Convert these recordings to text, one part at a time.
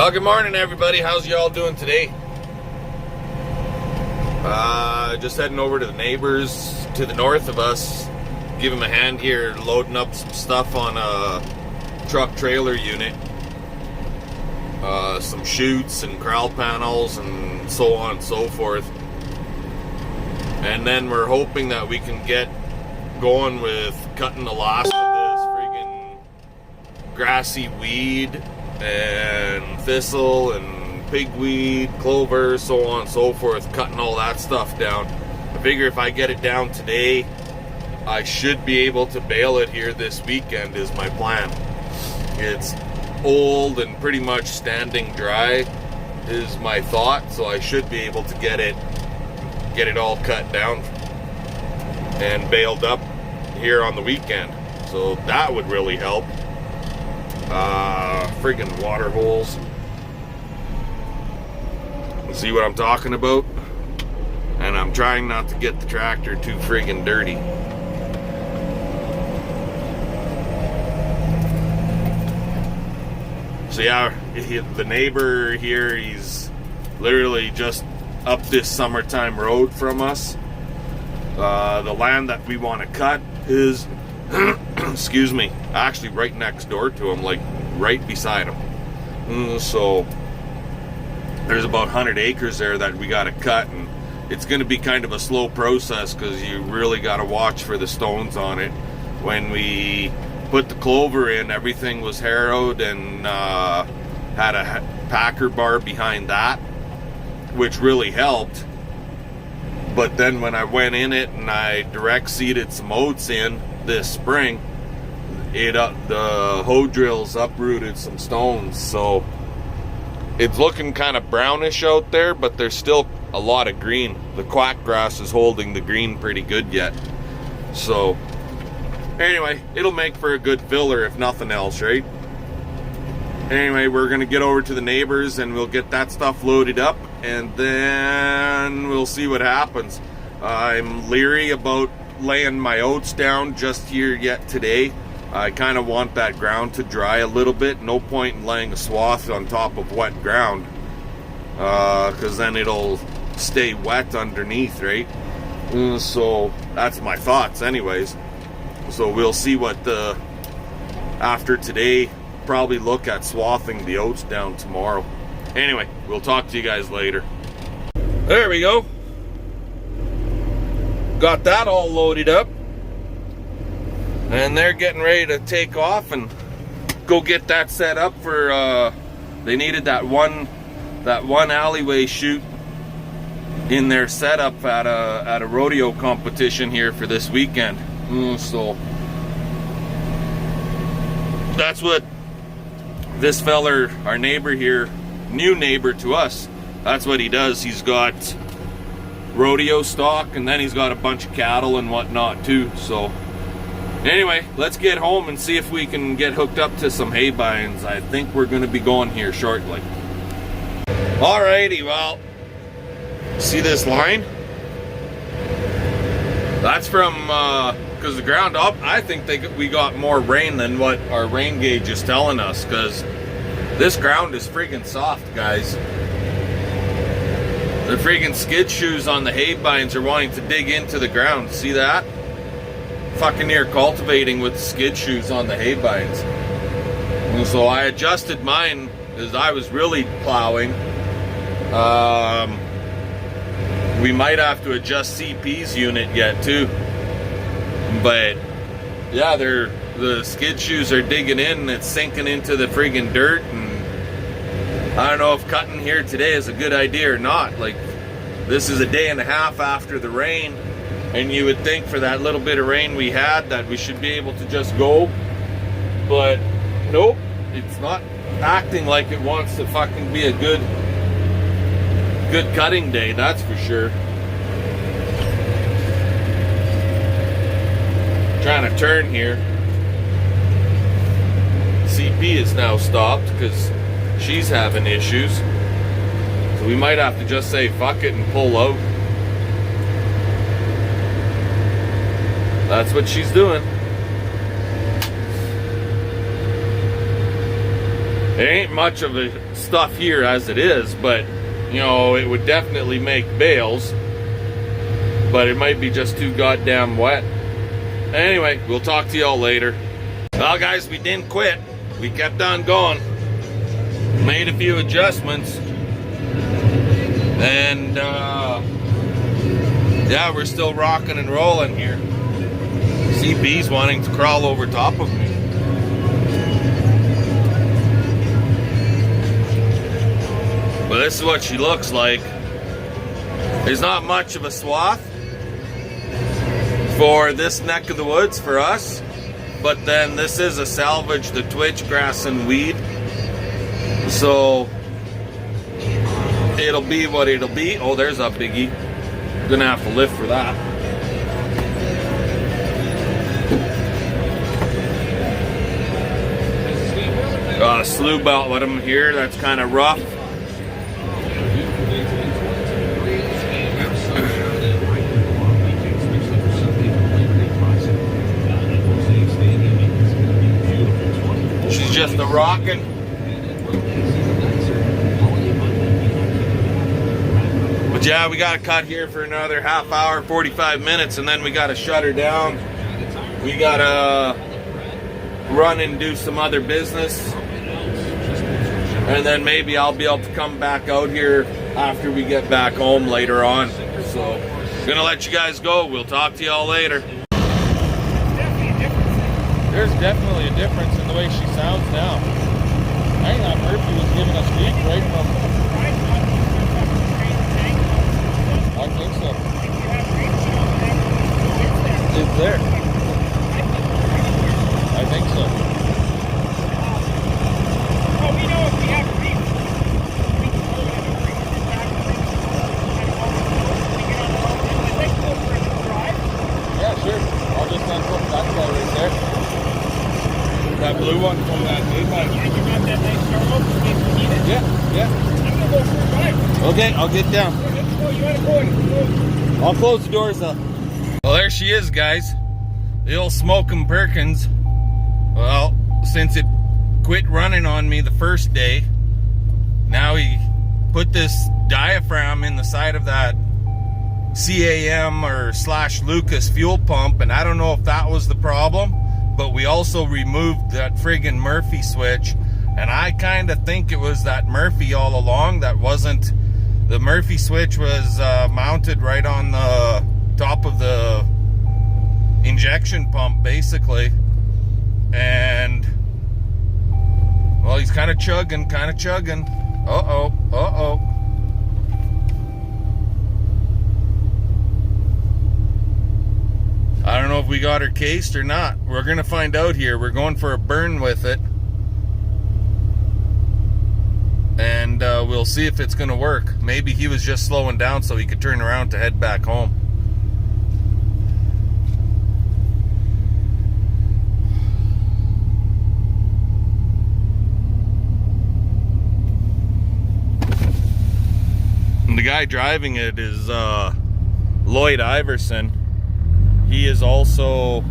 Well, good morning, everybody. How's y'all doing today? Just heading over to the neighbors to the north of us. Give them a hand here, loading up some stuff on a truck trailer unit. Some chutes and corral panels and so on and so forth. And then we're hoping that we can get going with cutting the last of this friggin' grassy weed and thistle and pigweed, clover, so on and so forth, cutting all that stuff down. I figure if I get it down today, I should be able to bale it here this weekend is my plan. It's old and pretty much standing dry is my thought, so I should be able to get it all cut down and baled up here on the weekend. So that would really help. Friggin' water holes. See what I'm talking about? And I'm trying not to get the tractor too friggin' dirty. So yeah, the neighbor here, he's literally just up this summertime road from us. The land that we want to cut is excuse me, actually right next door to him, like right beside him. So there's about 100 acres there that we got to cut, and it's going to be kind of a slow process because you really got to watch for the stones on it. When we put the clover in, everything was harrowed and had a packer bar behind that, which really helped. But then when I went in it and I direct seeded some oats in this spring, the hoe drills uprooted some stones. So it's looking kind of brownish out there, but there's still a lot of green. The quack grass is holding the green pretty good yet. So anyway, it'll make for a good filler if nothing else, right? Anyway, we're gonna get over to the neighbors and we'll get that stuff loaded up, and then we'll see what happens. I'm leery about laying my oats down just here yet today. I kind of want that ground to dry a little bit. No point in laying a swath on top of wet ground, because then it'll stay wet underneath, right? So that's my thoughts anyways. So we'll see what after today, probably look at swathing the oats down tomorrow. Anyway, we'll talk to you guys later. There we go. Got that all loaded up. And they're getting ready to take off and go get that set up for, they needed that one alleyway chute in their setup at a rodeo competition here for this weekend. So that's what this feller, our neighbor here, new neighbor to us, that's what he does. He's got rodeo stock, and then he's got a bunch of cattle and whatnot too. So anyway, let's get home and see if we can get hooked up to some hay bines. I think we're going to be going here shortly. Alrighty, well, see this line? That's from, because the ground up, I think we got more rain than what our rain gauge is telling us, because this ground is freaking soft, guys. The freaking skid shoes on the hay bines are wanting to dig into the ground. See that? Fucking near cultivating with skid shoes on the hay bines. And so I adjusted mine as I was really plowing. We might have to adjust CP's unit yet too. But yeah, the skid shoes are digging in and it's sinking into the friggin' dirt, and I don't know if cutting here today is a good idea or not. Like, this is a day and a half after the rain, and you would think for that little bit of rain we had that we should be able to just go, but nope, it's not acting like it wants to fucking be a good cutting day, that's for sure. Trying to turn here. CP is now stopped because she's having issues, so we might have to just say fuck it and pull out. That's what she's doing. There ain't much of the stuff here as it is, but you know, it would definitely make bales, but it might be just too goddamn wet. Anyway, we'll talk to y'all later. Well guys, we didn't quit. We kept on going. Made a few adjustments. And yeah, we're still rocking and rolling here. See bees wanting to crawl over top of me. But this is what she looks like. There's not much of a swath for this neck of the woods for us, but then this is a salvage, the twitch grass and weed, so it'll be what it'll be. Oh, there's a biggie. Gonna have to lift for that. Got a slew belt with him here. That's kind of rough. She's just a rockin'. But yeah, we got to cut here for another half hour, 45 minutes, and then we got to shut her down. We got to run and do some other business. And then maybe I'll be able to come back out here after we get back home later on. So, gonna let you guys go. We'll talk to y'all later. There's definitely a difference in the way she sounds now. I thought Murphy was giving us beat right from... I think so. It's there. I think so. Well, we know if we have beef, we can go Yeah, sure. I'll just unhook that guy right there. That blue one from that day bike. Yeah, you got that nice Charlotte in case we need it? Yeah. I'm gonna go for a ride. Okay, I'll get down. Let's go. You wanna go? I'll close the doors up. Well, there she is, guys. The old Smokin' Perkins. Well, since it quit running on me the first day, now he put this diaphragm in the side of that CAM or / Lucas fuel pump, and I don't know if that was the problem, but we also removed that friggin' Murphy switch, and I kind of think it was that Murphy all along. That wasn't the Murphy switch. Was mounted right on the top of the injection pump basically, and well, he's kind of chugging. Uh-oh. I don't know if we got her cased or not. We're gonna find out here. We're going for a burn with it, and we'll see if it's gonna work. Maybe he was just slowing down so he could turn around to head back home. And the guy driving it is Lloyd Iverson. He is also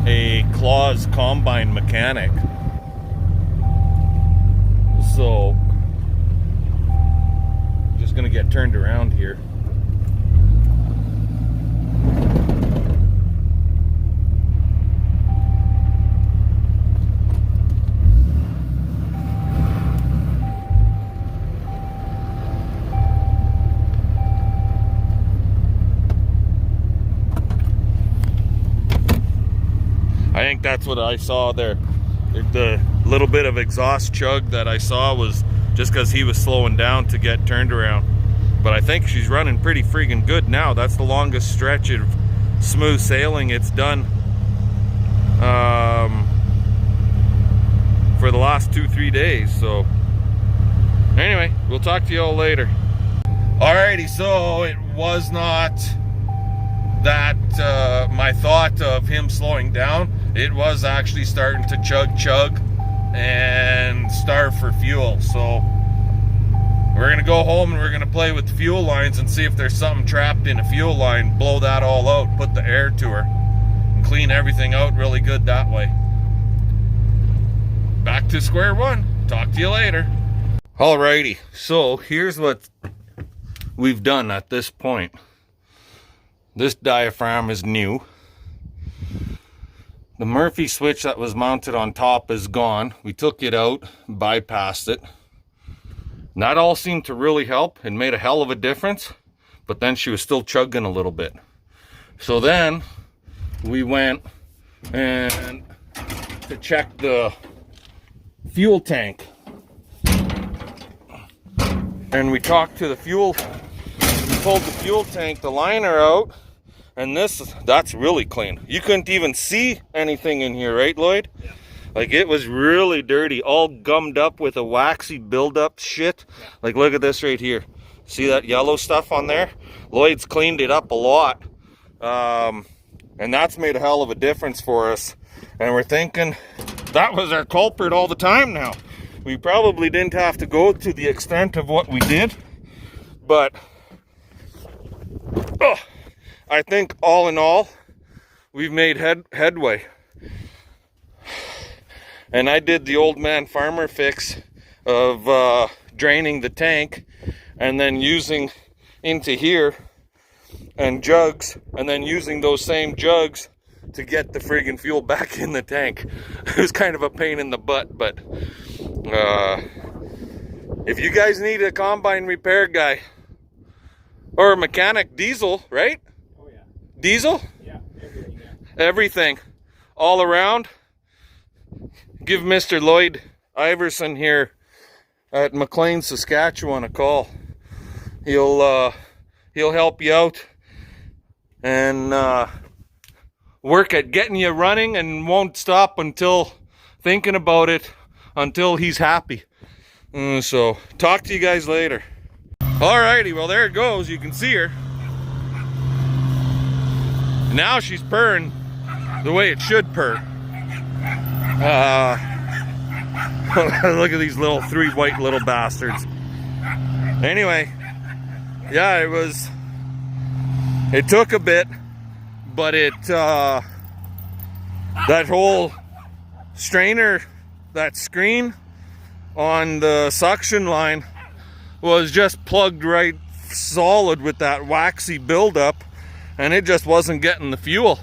a Claus combine mechanic. So, just gonna get turned around here. I think that's what I saw there. The little bit of exhaust chug that I saw was just because he was slowing down to get turned around. But I think she's running pretty freaking good now. That's the longest stretch of smooth sailing it's done for the last 2-3 days. So anyway, we'll talk to you all later. Alrighty, so it was not that my thought of him slowing down. It was actually starting to chug and starve for fuel. So we're gonna go home and we're gonna play with the fuel lines and see if there's something trapped in a fuel line. Blow that all out, put the air to her, and clean everything out really good that way. back to square one. Talk to you later. Alrighty, so here's what we've done at this point. This diaphragm is new. The Murphy switch that was mounted on top is gone. We took it out, bypassed it. And that all seemed to really help and made a hell of a difference, but then she was still chugging a little bit. So then we went and to check the fuel tank. And we talked to the fuel, we pulled the fuel tank, the liner out, and that's really clean. You couldn't even see anything in here, right, Lloyd? Yeah. Like, it was really dirty, all gummed up with a waxy buildup shit. Yeah. Like, look at this right here. See that yellow stuff on there? Lloyd's cleaned it up a lot. And that's made a hell of a difference for us. And we're thinking that was our culprit all the time now. We probably didn't have to go to the extent of what we did, but I think all in all, we've made headway. And I did the old man farmer fix of draining the tank and then using into here and jugs, and then using those same jugs to get the friggin' fuel back in the tank. It was kind of a pain in the butt, but if you guys need a combine repair guy or a mechanic, diesel, right? Oh yeah. Diesel? Yeah, everything. Yeah. Everything. All around. Give Mr. Lloyd Iverson here at McLean, Saskatchewan a call. He'll help you out and work at getting you running, and won't stop until thinking about it until he's happy. So talk to you guys later. Alrighty, well, there it goes. You can see her. Now she's purring the way it should purr. Look at these three white little bastards. Anyway, yeah, it took a bit, but that whole strainer, that screen on the suction line was just plugged right solid with that waxy buildup, and it just wasn't getting the fuel.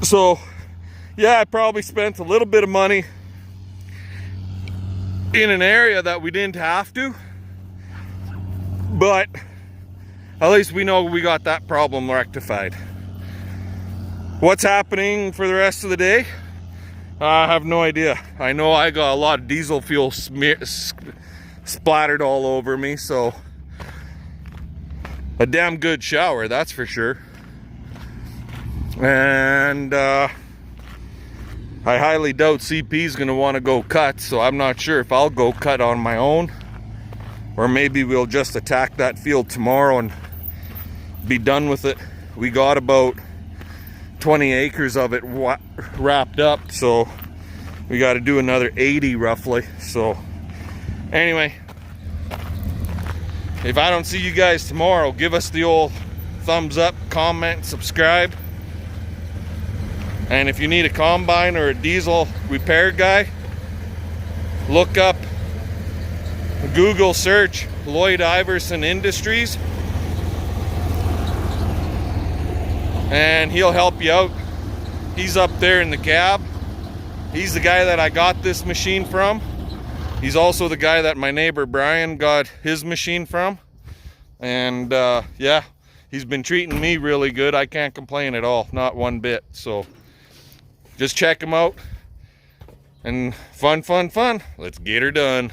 So yeah, I probably spent a little bit of money in an area that we didn't have to, but at least we know we got that problem rectified. What's happening for the rest of the day? I have no idea. I know I got a lot of diesel fuel splattered all over me, so a damn good shower, that's for sure. And I highly doubt CP's gonna want to go cut, so I'm not sure if I'll go cut on my own, or maybe we'll just attack that field tomorrow and be done with it. We got about 20 acres of it wrapped up, so we got to do another 80 roughly. So anyway, if I don't see you guys tomorrow, give us the old thumbs up, comment, subscribe. And if you need a combine or a diesel repair guy, look up, Google search Lloyd Iverson Industries, and he'll help you out. He's up there in the cab. He's the guy that I got this machine from. He's also the guy that my neighbor Brian got his machine from. And yeah, he's been treating me really good. I can't complain at all, not one bit. So just check him out. And fun. Let's get her done.